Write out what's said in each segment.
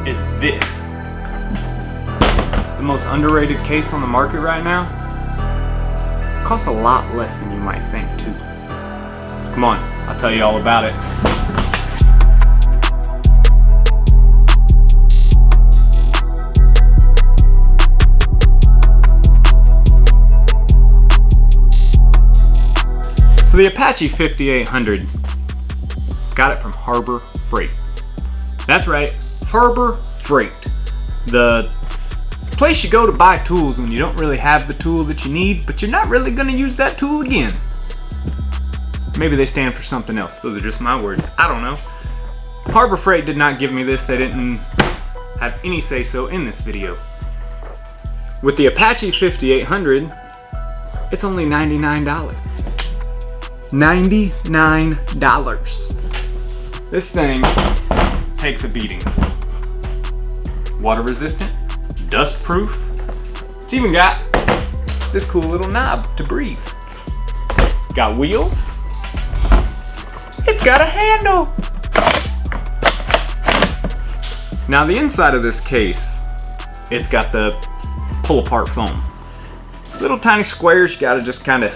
is this. The most underrated case on the market right now. It costs a lot less than you might think too. Come on, I'll tell you all about it. So the Apache 5800, got it from Harbor Freight. That's right, Harbor Freight. The place you go to buy tools when you don't really have the tool that you need, but you're not really gonna use that tool again. Maybe they stand for something else. Those are just my words, I don't know. Harbor Freight did not give me this. They didn't have any say so in this video. With the Apache 5800, it's only $99. $99. This thing takes a beating. Water resistant, dust proof. It's even got this cool little knob to breathe. Got wheels. It's got a handle. Now the inside of this case, it's got the pull apart foam. Little tiny squares, you gotta just kind of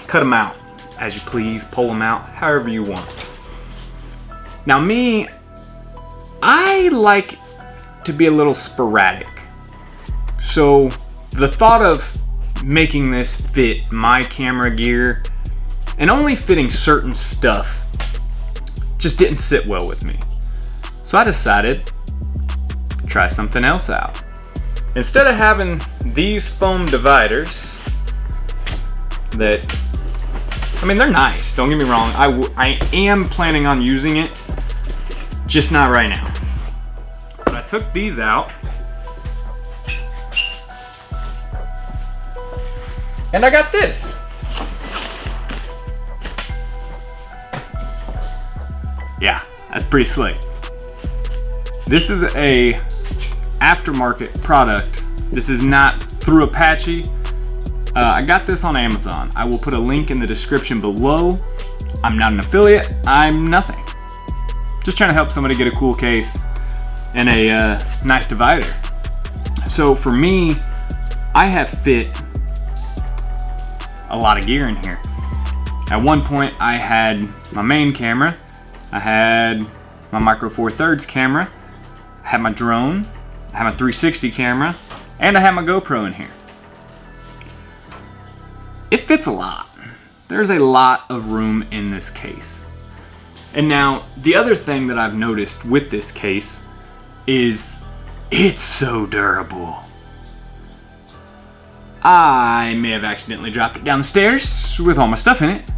cut them out as you please, pull them out however you want. Now me, I like to be a little sporadic. So the thought of making this fit my camera gear and only fitting certain stuff just didn't sit well with me. So I decided to try something else out. Instead of having these foam dividers that, I mean, they're nice, don't get me wrong. I am planning on using it, just not right now. But I took these out, and I got this. Yeah, that's pretty slick. This is a aftermarket product. This is not through Apache. I got this on Amazon. I will put a link in the description below. I'm not an affiliate, I'm nothing. Just trying to help somebody get a cool case and a nice divider. So for me, I have fit a lot of gear in here. At one point I had my main camera, I had my Micro Four Thirds camera, I had my drone, I had my 360 camera, and I had my GoPro in here. It fits a lot. There's a lot of room in this case. And now, the other thing that I've noticed with this case is it's so durable. I may have accidentally dropped it down the stairs with all my stuff in it.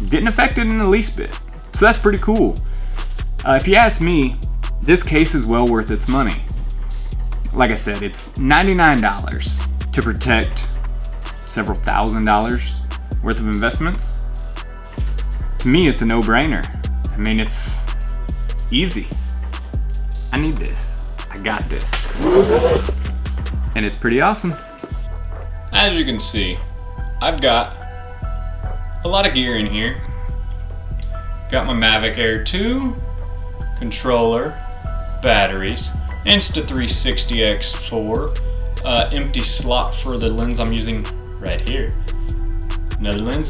Didn't affect it in the least bit. So that's pretty cool. If you ask me, this case is well worth its money. Like I said, it's $99 to protect several $1,000s worth of investments. To me, it's a no-brainer. I mean, it's easy. I need this. I got this. And it's pretty awesome. As you can see, I've got a lot of gear in here. Got my Mavic Air 2, controller, batteries, Insta360X4, empty slot for the lens I'm using right here. Another lens,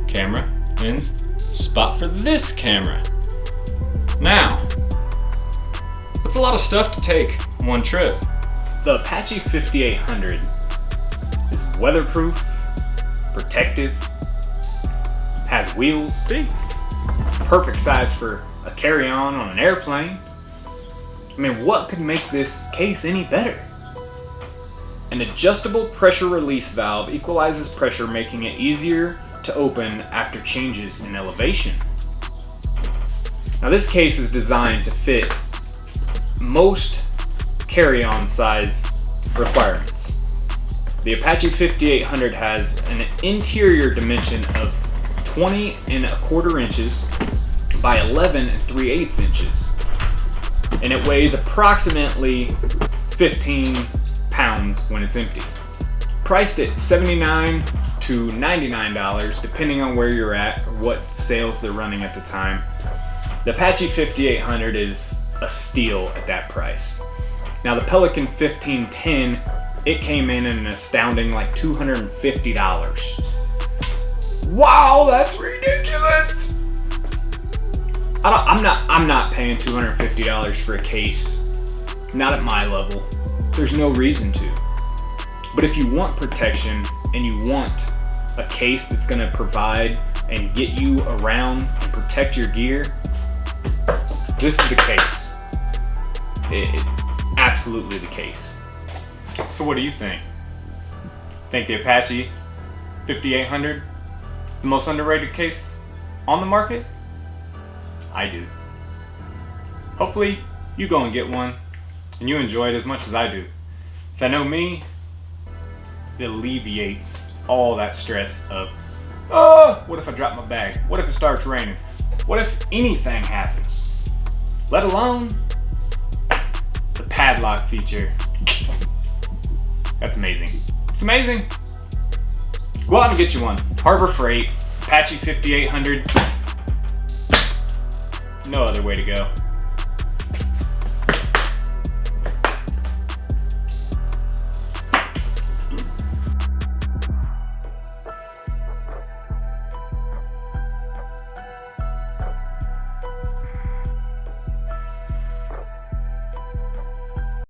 camera, lens, spot for this camera. Now, that's a lot of stuff to take on one trip. The Apache 5800 is weatherproof, protective, has wheels, perfect size for a carry-on on an airplane. I mean, what could make this case any better? An adjustable pressure release valve equalizes pressure, making it easier to open after changes in elevation. Now this case is designed to fit most carry-on size requirements. The Apache 5800 has an interior dimension of 20 1/4 inches by 11 3/8 inches. And it weighs approximately 15 pounds when it's empty. Priced at $79 to $99 depending on where you're at or what sales they're running at the time. The Apache 5800 is a steal at that price. Now the Pelican 1510, it came in an astounding like $250. Wow, that's ridiculous! I'm not paying $250 for a case. Not at my level. There's no reason to. But if you want protection and you want a case that's gonna provide and get you around and protect your gear, this is the case. It's absolutely the case. So what do you think? Think the Apache 5800 the most underrated case on the market? I do. Hopefully you go and get one and you enjoy it as much as I do. So I know me, it alleviates all that stress of, oh, what if I drop my bag? What if it starts raining? What if anything happens? Let alone the padlock feature. That's amazing. It's amazing. Go out and get you one. Harbor Freight, Apache 5800. No other way to go.